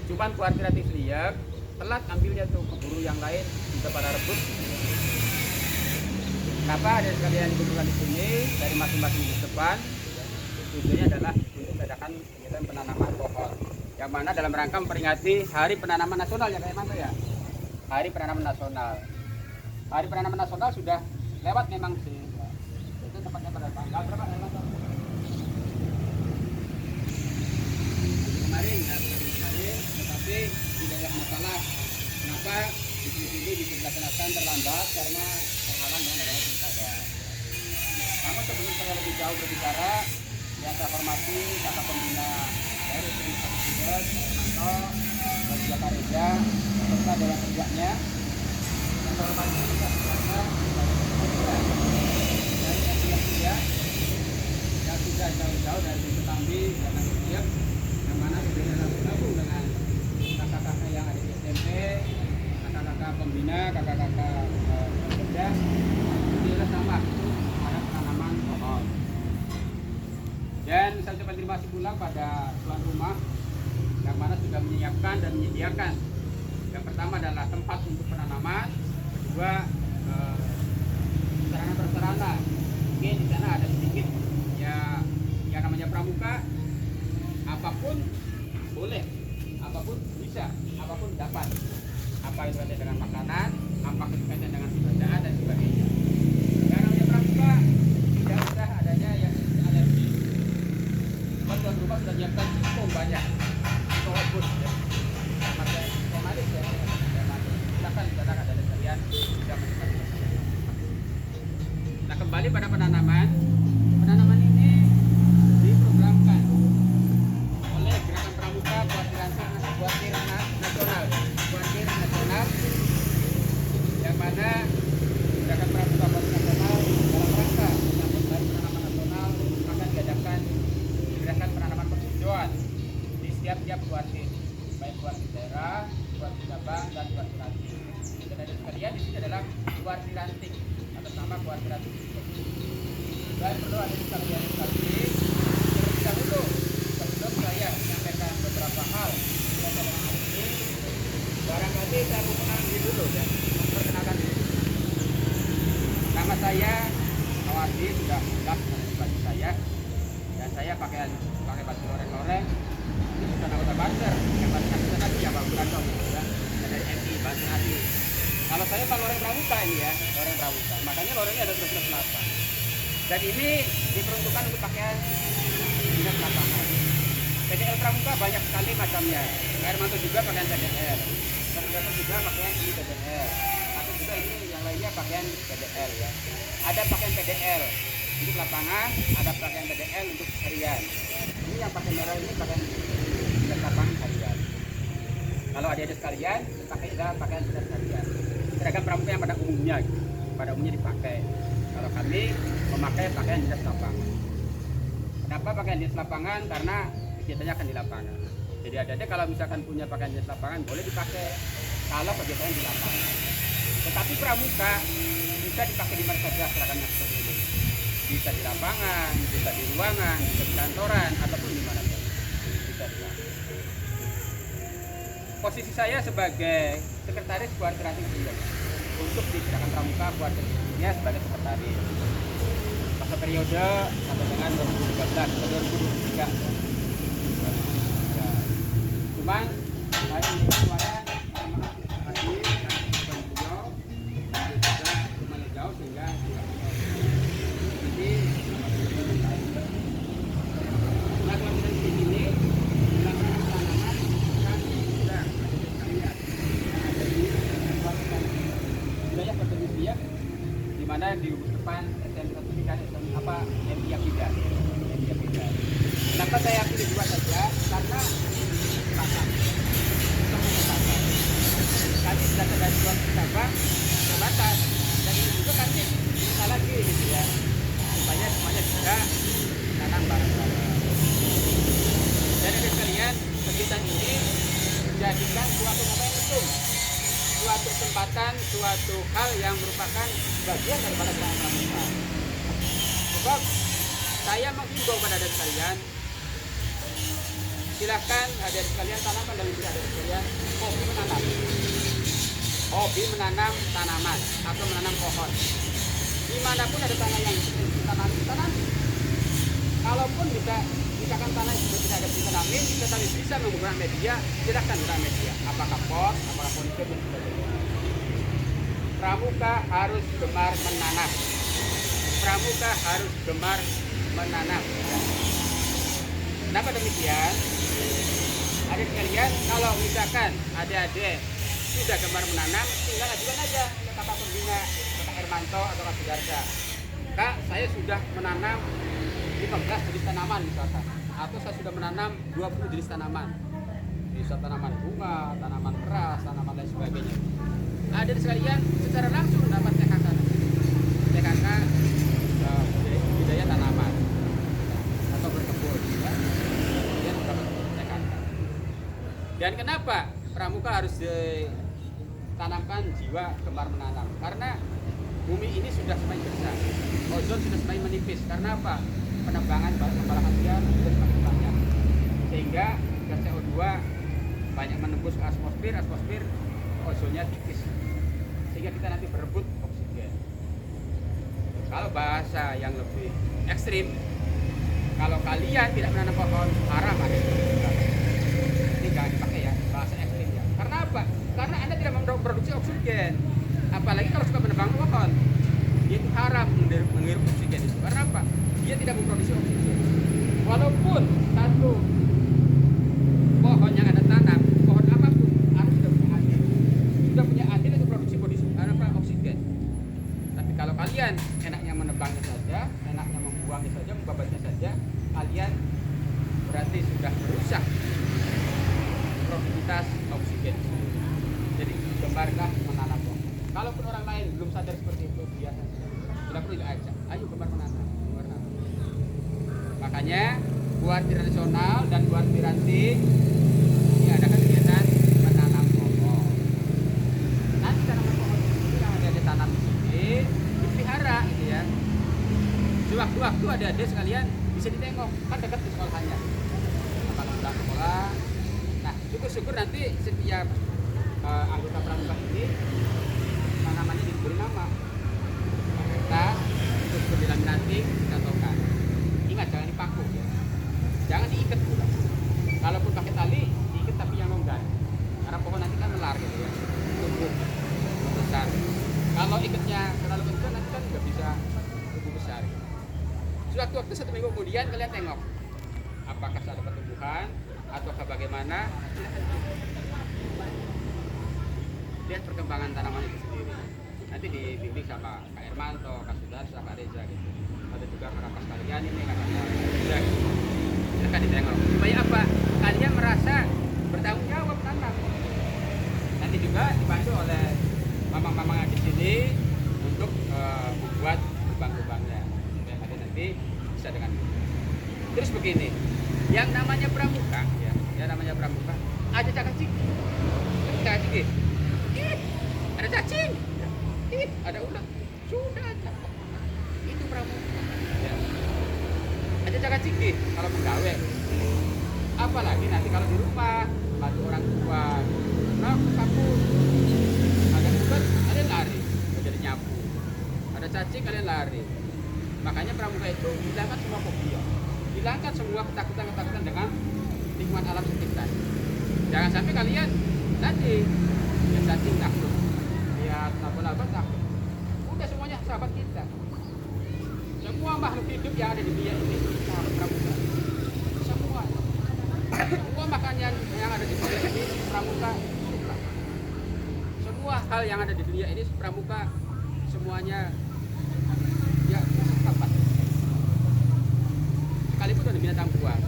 Cuman kuartiratif liak telat ambilnya tuh, keburu yang lain juga pada rebut. Kenapa ada sekalian dikumpulkan di sini dari masing-masing di depan? Tujuannya adalah untuk mengadakan kegiatan penanaman pohon, yang mana dalam rangka memperingati Hari Penanaman Nasional ya kayak mana ya? Hari Penanaman Nasional. Hari Penanaman Nasional sudah lewat memang sih. Itu tepatnya pada tanggal berapa? Kemarin, tetapi tidak ada masalah. Kenapa diskusi ini dilaksanakan terlambat karena terhalang dengan adanya pilkada. Namun sebelum saya lebih jauh berbicara, yang saya hormati kakak pembina dari Universitas Hermanto dan juga Kak Reza serta dewan kerjanya. Yang saya hormati juga dari Indonesia yang sudah jauh-jauh dari Ketambi dan Siap, yang mana sudah bergabung dengan kakak-kakak yang ada di SMP, kakak-kakak pembina, kakak-kakak kerja. Ini adalah sama pada penanaman pohon. Dan saya ucapkan terima kasih pula pada tuan rumah yang mana sudah menyiapkan dan menyediakan. Yang pertama adalah tempat untuk penanaman, kedua sarana-prasarana. Mungkin di sana ada sedikit ya yang namanya pramuka, apapun boleh, apapun bisa, apapun dapat. Apa itu kaitan dengan makanan, apa itu kaitan dengan bacaan dan sebagainya. Yang namanya pramuka tidak usah adanya yang alergi. Tuan rumah sudah menyiapkan cukup banyak, cukup ya. Maka kemarin ya, silakan silakan ada sekalian sudah menikmati. Nah kembali pada penanaman, penanaman ini diprogramkan oleh Gerakan Pramuka Kuartir Nasional, yang mana Gerakan Pramuka Kuartir Nasional dalam rangka menyambut Hari Penanaman Nasional akan diadakan gerakan penanaman penghijauan di setiap kuartir, baik kuartir daerah, kuartir cabang, dan kuartir ranting. Dan ada sekalian di sini adalah kuartir ranting atas nama kuartir ranting. Dan perlu ada sekalian terlebih dahulu sebelum saya menyampaikan beberapa hal yang saya ini, barangkali saya mengenali dulu ya, memperkenalkan diri. Nama saya Awadi, sudah jelas dari baju saya, dan saya pakai baju loreng-loreng. Ini bukan anggota Banser, yang Banser kita tadi ya Pak Buranto ya, dari MI Banser Hati. Kalau saya Pak loreng pramuka ini ya, loreng pramuka. Makanya lorengnya ada terus kelapa. Dan ini diperuntukkan untuk pakaian dinas lapangan. PDL pramuka banyak sekali macamnya. Hermanto juga pakaian PDL. Dan juga pakaian ini PDL. Atau juga ini yang lainnya pakaian PDL ya. Ada pakaian PDL untuk lapangan, ada pakaian PDL untuk harian. Ini yang pakai merah ini pakaian dinas lapangan harian. Kalau ada sekalian, pakai pakaian dinas harian. Seragam pramuka yang pada umumnya dipakai. Kalau kami memakai pakaian dinas lapangan. Kenapa pakaian dinas lapangan? Karena kegiatannya akan di lapangan. Jadi ada kalau misalkan punya pakaian dinas lapangan boleh dipakai kalau kegiatannya di lapangan. Tetapi pramuka bisa dipakai di mana saja seragamnya seperti ini. Bisa di lapangan, bisa di ruangan, bisa di kantoran, ataupun di mana saja. Bisa dipakai. Posisi saya sebagai sekretaris kuartir ranting untuk di Gerakan Pramuka kuartir rantingnya sebagai sekretaris. Masa periode sampai dengan 2013 atau 2023. Cuman hari ini suara hadir dan beliau juga lumayan jauh sehingga jadi nah kalau kita di sini melakukan tanaman kami sudah lihat ada di wilayah Pertanian Biak di mana di depan SMK sertifikat apa MIA Pida. Kenapa saya pilih dua saja? Karena kami sudah ada dua cabang terbatas dan ini juga kami bisa lagi gitu ya supaya semuanya bisa tanam bareng-bareng. Jadi sekalian kegiatan ini menjadikan suatu momentum, suatu kesempatan, suatu hal yang merupakan bagian daripada gerakan pramuka. Sebab saya menghimbau pada sekalian silahkan ada sekalian tanamkan dan tidak ada sekalian hobi menanam. Hobi menanam tanaman atau menanam pohon. Dimanapun ada tanah yang ditanam, tanam. Kalaupun misalkan tanah itu tidak ada ditanamin, tetapi bisa menggunakan media, silahkan gunakan media. Apakah pot, apakah politik dan sebagainya. Pramuka harus gemar menanam. Pramuka harus gemar menanam. Kenapa demikian? Ada sekalian, kalau misalkan adik-adik sudah gemar menanam, tinggal ajukan aja ke kakak pembina, kakak Hermanto atau Kak Sudarsa. Kak, saya sudah menanam 15 jenis tanaman misalkan, atau saya sudah menanam 20 jenis tanaman. Bisa tanaman bunga, tanaman keras, tanaman lain sebagainya. Ada sekalian secara langsung dapat TKK. TKK budidaya tanaman atau berkebun. Kemudian dapat TKK. Dan kenapa pramuka harus ditanamkan jiwa gemar menanam? Karena bumi ini sudah semakin besar, ozon sudah semakin menipis. Karena apa? Penebangan pembalakan liar sudah semakin banyak, sehingga gas CO2 banyak menembus ke atmosfer, ozonnya tipis, sehingga kita nanti berebut oksigen. Kalau bahasa yang lebih ekstrim, kalau kalian tidak menanam pohon, haram ada. Ini jangan dipakai ya, bahasa ekstrim ya. Karena apa? Karena Anda tidak memproduksi oksigen. Apalagi kalau suka menebang pohon, dia itu haram menghirup oksigen itu. Karena apa? Dia tidak memproduksi oksigen. Walaupun satu pohon yang Anda tanam, pohon apapun, Anda sudah punya andil. Sudah punya andil untuk produksi oksigen. Tapi kalau kalian enaknya menebangnya saja, enaknya membuangnya saja, membabatnya saja, kalian berarti sudah merusak produktivitas oksigen. Jadi gemarlah menanam pohon. Kalaupun orang lain belum sadar seperti itu, biasa tidak perlu diajak. Ayo gemar menanam. Makanya buat nasional dan buat piranti diadakan kegiatan menanam pohon. Nanti tanaman pohon itu yang ada ditanam di sini dipelihara, gitu ya. Sewaktu-waktu adik-adik sekalian bisa ditengok, kan dekat di sekolahnya. Kalau sudah sekolah, nah syukur-syukur nanti setiap anggota pramuka ini tanamannya diberi nama. Kita terus berdilaminasi, dicontohkan. Ingat jangan dipaku ya. Jangan diikat pula. Kalaupun pakai tali, diikat tapi yang longgar. Karena pohon nanti kan melar gitu ya. Tumbuh besar. Kalau ikatnya terlalu kencang nanti kan nggak bisa tumbuh besar. Suatu-waktu 1 minggu kemudian kalian tengok apakah ada pertumbuhan ataukah bagaimana. Lihat perkembangan tanaman itu sendiri. Nanti dibimbing sama Kak Hermanto, Kak Sudarsa, Kak Reza gitu. Ada juga kakak sekalian ini kakaknya Reza gitu. Silahkan ditengok. Supaya apa? Kalian merasa bertanggung jawab tanam. Nanti juga dibantu oleh mamang-mamang di sini untuk membuat lubang-lubangnya. Supaya kalian nanti bisa dengan itu. Terus begini, yang namanya pramuka, ya, yang namanya pramuka, ada cacing. Cacing. Ada cacing, ada ulat, sudah aja. Itu pramuka. Ya. Ada cacing kalau pegawai. Apalagi nanti kalau di rumah, bantu orang tua, nah sapu, agak ulat, kalian lari, jadi nyapu. Ada cacing, kalian lari. Makanya pramuka itu hilangkan semua fobia, hilangkan semua ketakutan dengan lingkungan alam sekitar. Jangan sampai kalian nanti ya cacing takut, lihat laba-laba takut. Udah semuanya sahabat kita. Semua makhluk hidup yang ada di dunia ini sahabat pramuka. Semua makanan yang ada di dunia ini pramuka suka. Semua hal yang ada di dunia ini pramuka semuanya ya sahabat. Sekalipun ada binatang buas.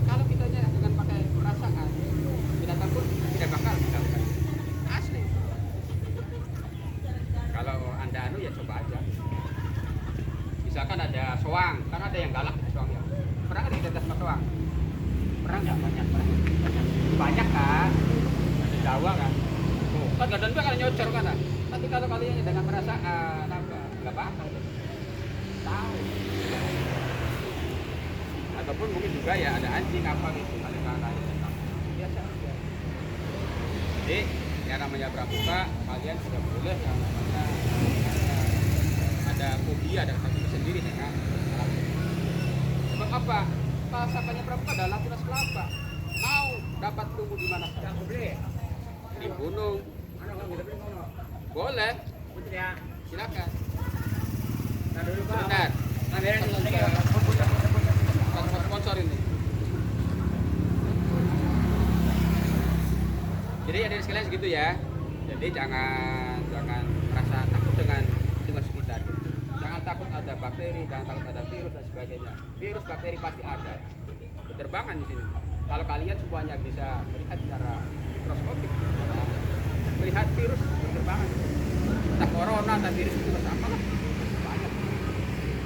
Kalau kita dengan pakai perasaan, binatang pun tidak bakal mengganggu. Asli. Kalau Anda ya coba aja. Misalkan ada soang, kan ada yang galak di soang ya. Pernah nggak dites sama soang? Pernah nggak? Banyak kan? Di Jawa kan? Oh, kan gadon kalau nyocor kan? Tapi kalau kalian dengan perasaan apa? Nggak bakal. Tahu. Ada ataupun mungkin juga ya ada anjing apa gitu kali biasa aja. Jadi yang namanya pramuka kalian sudah boleh yang namanya ada fobia, ada takut sendiri dengan alam. Sebab apa? Pasakannya pramuka adalah tunas kelapa. Mau dapat tumbuh di mana saja? Di gunung. Boleh. Silakan. Sebentar. Sponsor ini. Jadi ada sekalian segitu ya. Jadi jangan merasa takut dengan sekitar. Jangan takut ada bakteri, jangan takut ada virus dan sebagainya. Virus, bakteri pasti ada. Berterbangan di sini. Kalau kalian semuanya bisa melihat secara mikroskopik, melihat virus berterbangan. Entah corona, entah virus itu apa lah. Banyak.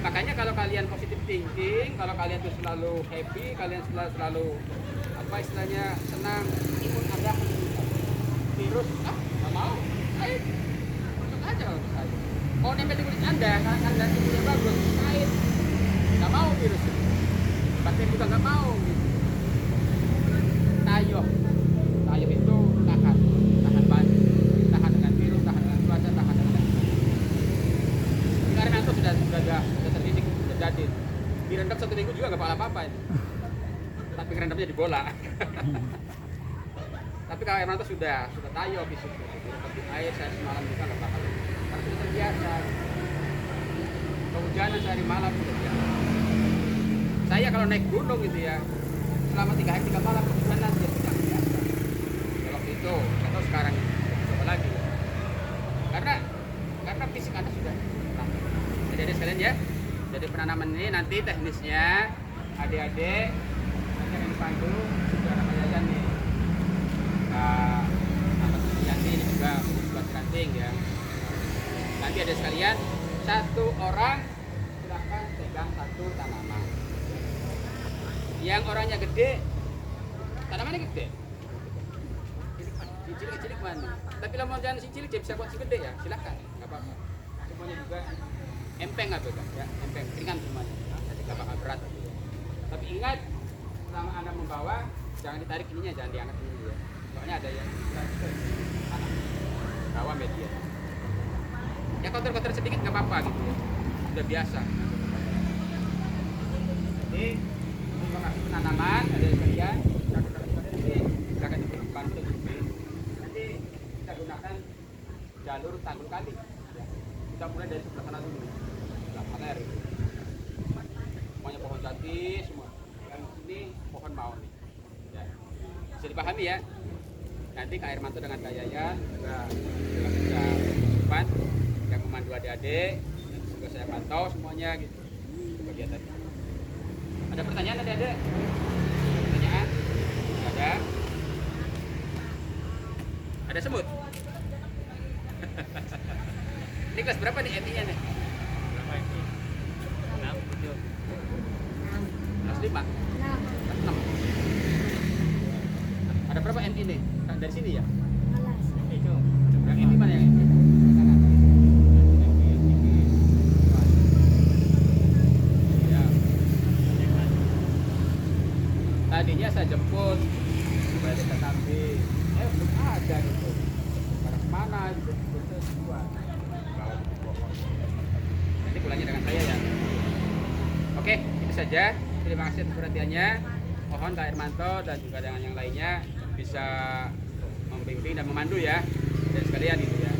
Makanya kalau kalian positive thinking, kalau kalian tuh selalu happy, kalian selalu apa istilahnya senang, imun Anda virus, nggak mau, ayo, untuk aja kalau saya. Mau nempel di kulit Anda imunnya bagus, ayo, nggak mau virus, bakteri juga nggak mau. Gitu. Tayo itu tahan banjir, tahan dengan virus, tahan dengan cuaca, tahan dengan karena itu sudah terdidik, sudah jadi direndam 1 minggu juga nggak apa-apa ini. Tapi rendamnya di bola. Tapi kalau Hermanto sudah tayo fisik seperti air saya semalam juga nggak bakal karena sudah terbiasa. Kehujanan sehari malam sudah biasa. Saya kalau naik gunung gitu ya selama 3 hari 3 malam kehujanan dia sudah biasa. Ya, waktu itu atau sekarang coba lagi karena fisik Anda sudah jadi sekalian ya. Jadi penanaman ini nanti teknisnya adik-adik nanti akan dipandu juga nama Yayan nih. Yanti ini juga buat ranting ya. Nanti ada sekalian 1 orang silakan pegang 1 tanaman. Yang orangnya gede, tanamannya gede. Si cilik mana? Tapi kalau mau jangan si cilik bisa buat si gede ya, silakan, nggak apa-apa. Semuanya juga empeng apa kan? Ya, empeng, ringan semuanya. Jadi nggak bakal berat. Tapi ingat, selama Anda membawa, jangan ditarik ininya, jangan diangkat ini ya. Soalnya ada yang tanah rawa media ya kotor-kotor sedikit nggak apa-apa gitu ya, udah biasa. Jadi terima kasih penanaman ada sekalian silakan dibantu nanti kita gunakan jalur tanggul kali ya. Kita mulai dari sebelah sana dulu sebelah paler itu semuanya pohon jati semua yang sini pohon mau nih ya. Bisa dipahami ya. Nanti Kak Hermanto dengan Kak Yayan juga bisa depan yang memandu adik-adik dan juga saya pantau semuanya gitu kegiatan. Ada pertanyaan adik-adik? Pertanyaan? Ada? Ada semut? Ini kelas berapa nih MI-nya nih? Berapa ini? 6, 7 kelas 5? 6 Ada berapa MI nih? Dari sini ya? Itu. Yang MI mana yang MI? Ya. Tadinya saya jemput supaya kita kambing. Belum ada gitu. Pada kemana gitu? Terus buat. Nanti pulangnya dengan saya ya. Oke, itu saja. Terima kasih atas perhatiannya. Mohon Kak Hermanto dan juga dengan yang lainnya bisa membimbing dan memandu ya, dan sekalian itu ya.